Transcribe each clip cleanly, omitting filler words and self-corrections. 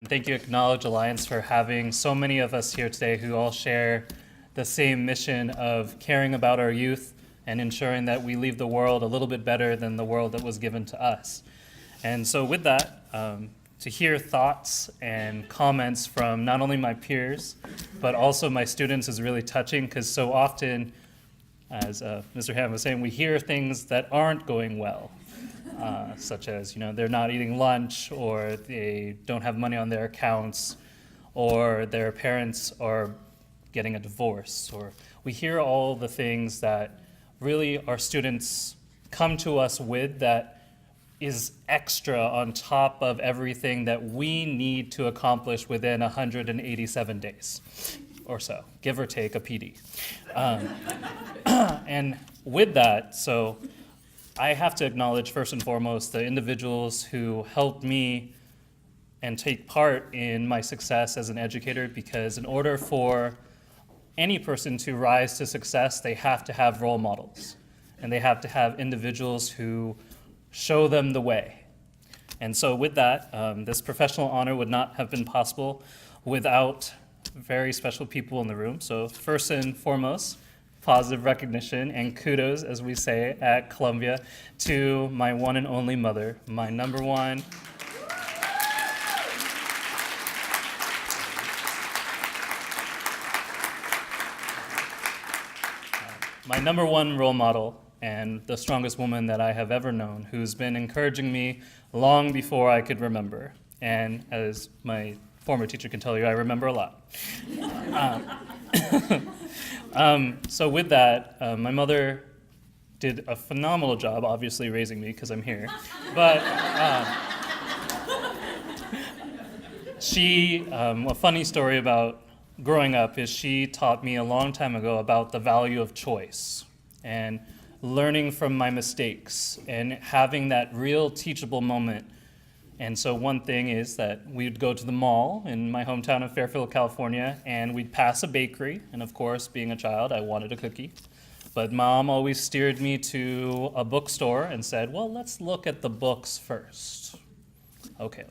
Thank you, Acknowledge Alliance, for having so many of us here today who all share the same mission of caring about our youth and ensuring that we leave the world a little bit better than the world that was given to us. And so with that, to hear thoughts and comments from not only my peers, but also my students is really touching, because so often, as Mr. Ham was saying, we hear things that aren't going well. Such as, they're not eating lunch, or they don't have money on their accounts, or their parents are getting a divorce, or we hear all the things that really our students come to us with that is extra on top of everything that we need to accomplish within 187 days or so, give or take a PD. And with that, so I have to acknowledge first and foremost the individuals who helped me and take part in my success as an educator, because in order for any person to rise to success, they have to have role models, and they have to have individuals who show them the way. And so with that, this professional honor would not have been possible without very special people in the room. So first and foremost, positive recognition and kudos, as we say at Columbia, to my one and only mother, my number one role model and the strongest woman that I have ever known, who's been encouraging me long before I could remember. And as my former teacher can tell you, I remember a lot. So with that, my mother did a phenomenal job, obviously, raising me because I'm here. But a funny story about growing up is she taught me a long time ago about the value of choice and learning from my mistakes and having that real teachable moment. And so one thing is that we'd go to the mall in my hometown of Fairfield, California, and we'd pass a bakery. And of course, being a child, I wanted a cookie. But Mom always steered me to a bookstore and said, well, let's look at the books first. Okay.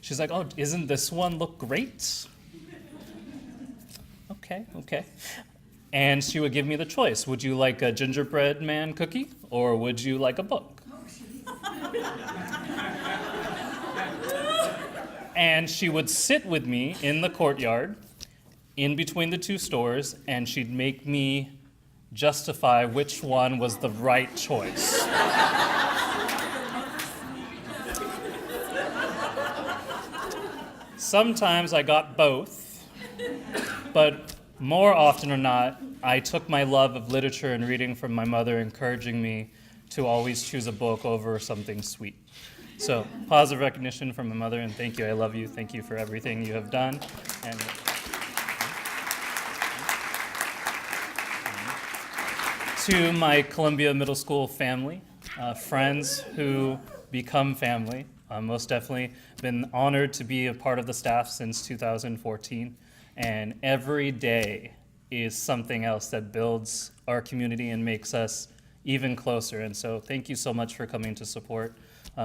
She's like, oh, isn't this one look great? Okay. And she would give me the choice. Would you like a gingerbread man cookie, or would you like a book? And she would sit with me in the courtyard, in between the two stores, and she'd make me justify which one was the right choice. Sometimes I got both, but more often or not, I took my love of literature and reading from my mother, encouraging me to always choose a book over something sweet. So, positive recognition from my mother, and thank you, I love you, thank you for everything you have done. And to my Columbia Middle School family, friends who become family, most definitely been honored to be a part of the staff since 2014, and every day is something else that builds our community and makes us even closer. And so thank you so much for coming to support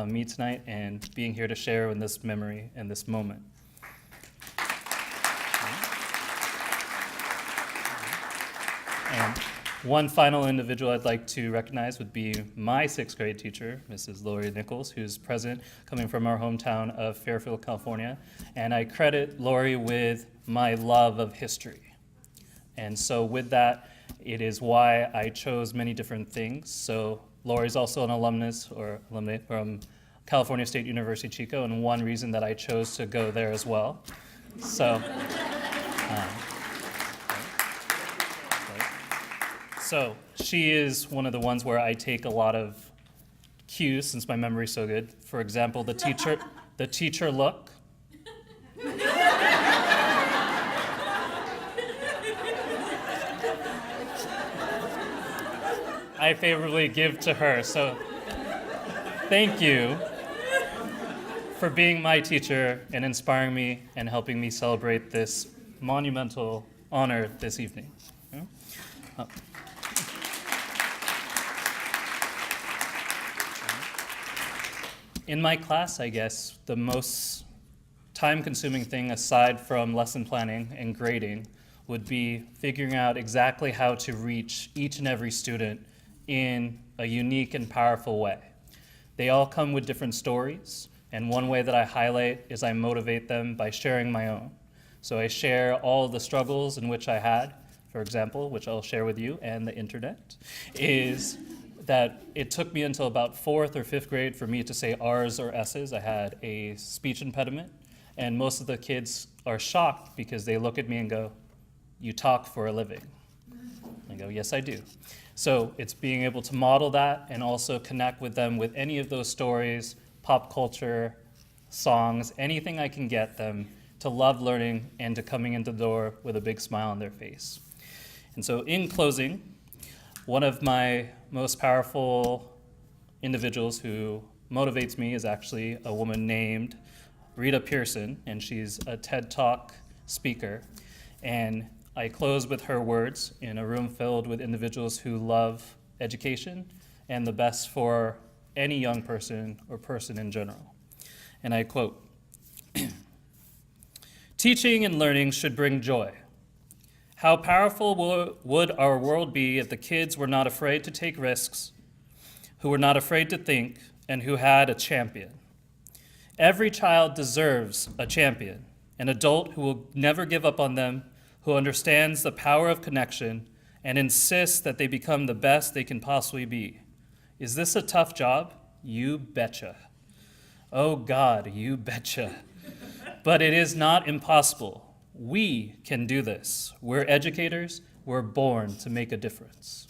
me tonight and being here to share in this memory and this moment. And one final individual I'd like to recognize would be my sixth grade teacher, Mrs. Lori Nichols, who's present, coming from our hometown of Fairfield, California. And I credit Lori with my love of history. And so with that, it is why I chose many different things. So Lori's also an alumni from California State University, Chico, and one reason that I chose to go there as well. So she is one of the ones where I take a lot of cues, since my memory's so good. For example, the teacher look. I favorably give to her. So thank you for being my teacher and inspiring me and helping me celebrate this monumental honor this evening. In my class, I guess, the most time-consuming thing aside from lesson planning and grading would be figuring out exactly how to reach each and every student in a unique and powerful way. They all come with different stories, and one way that I highlight is I motivate them by sharing my own. So I share all the struggles in which I had, for example, which I'll share with you and the internet, is that it took me until about 4th or 5th grade for me to say R's or S's. I had a speech impediment, and most of the kids are shocked because they look at me and go, "You talk for a living." I go, "Yes, I do." So it's being able to model that and also connect with them with any of those stories, pop culture, songs, anything I can get them to love learning and to coming into the door with a big smile on their face. And so in closing, one of my most powerful individuals who motivates me is actually a woman named Rita Pearson, and she's a TED Talk speaker. And I close with her words in a room filled with individuals who love education and the best for any young person or person in general. And I quote, "Teaching and learning should bring joy. How powerful would our world be if the kids were not afraid to take risks, who were not afraid to think, and who had a champion? Every child deserves a champion, an adult who will never give up on them, who understands the power of connection and insists that they become the best they can possibly be. Is this a tough job? You betcha. Oh God, you betcha. But it is not impossible. We can do this. We're educators. We're born to make a difference."